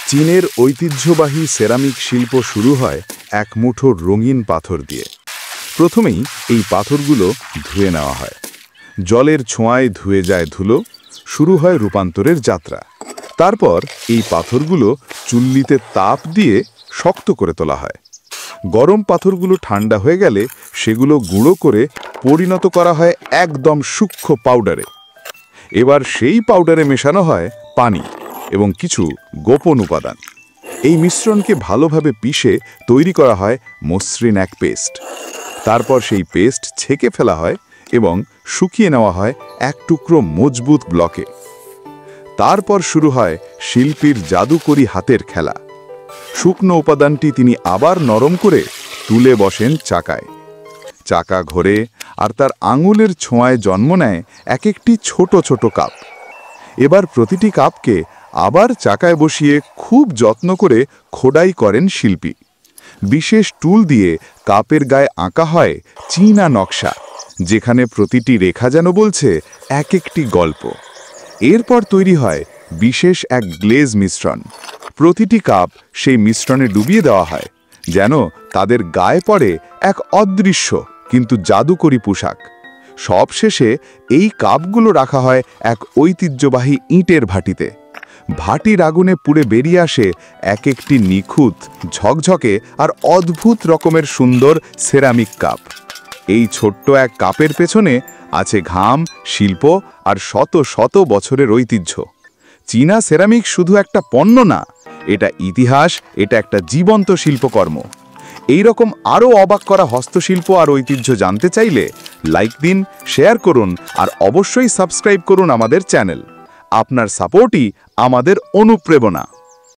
চীনের ঐতিহ্যবাহী সেরামিক শিল্প শুরু হয় এক মুঠো রঙিন পাথর দিয়ে। প্রথমেই এই পাথরগুলো ধুয়ে নেওয়া হয়। জলের ছোঁয়ায় ধুয়ে যায় ধুলো, শুরু হয় রূপান্তরের যাত্রা। তারপর এই পাথরগুলো চুল্লিতে তাপ দিয়ে শক্ত করে তোলা হয়। গরম পাথরগুলো ঠান্ডা হয়ে গেলে সেগুলো গুঁড়ো করে পরিণত করা হয় একদম সূক্ষ্ম পাউডারে। এবার সেই পাউডারে মেশানো হয় পানি এবং কিছু গোপন উপাদান। এই মিশ্রণকে ভালোভাবে পিষে তৈরি করা হয় মসৃণ এক পেস্ট। তারপর সেই পেস্ট ছেঁকে ফেলা হয় এবং শুকিয়ে নেওয়া হয় এক টুকরো মজবুত ব্লকে। তারপর শুরু হয় শিল্পীর জাদুকরী হাতের খেলা। শুকনো উপাদানটি তিনি আবার নরম করে তুলে বসেন চাকায়। চাকা ঘোরে আর তার আঙুলের ছোঁয়ায় জন্ম নেয় এক একটি ছোট ছোট কাপ। এবার প্রতিটি কাপকে আবার চাকায় বসিয়ে খুব যত্ন করে খোদাই করেন শিল্পী। বিশেষ টুল দিয়ে কাপের গায়ে আঁকা হয় চীনা নকশা, যেখানে প্রতিটি রেখা যেন বলছে এক একটি গল্প। এরপর তৈরি হয় বিশেষ এক গ্লেজ মিশ্রণ। প্রতিটি কাপ সেই মিশ্রণে ডুবিয়ে দেওয়া হয়, যেন তাদের গায়ে পড়ে এক অদৃশ্য কিন্তু জাদুকরী পোশাক। সবশেষে এই কাপগুলো রাখা হয় এক ঐতিহ্যবাহী ইটের ভাটিতে। ভাটির আগুনে পুড়ে বেরিয়ে আসে এক একটি নিখুঁত, ঝকঝকে আর অদ্ভুত রকমের সুন্দর সেরামিক কাপ। এই ছোট্ট এক কাপের পেছনে আছে ঘাম, শিল্প আর শত শত বছরের ঐতিহ্য। চীনা সেরামিক শুধু একটা পণ্য না, এটা ইতিহাস, এটা একটা জীবন্ত শিল্পকর্ম। এই রকম আরও অবাক করা হস্তশিল্প আর ঐতিহ্য জানতে চাইলে লাইক দিন, শেয়ার করুন আর অবশ্যই সাবস্ক্রাইব করুন আমাদের চ্যানেল। আপনার সাপোর্টই আমাদের অনুপ্রেরণা।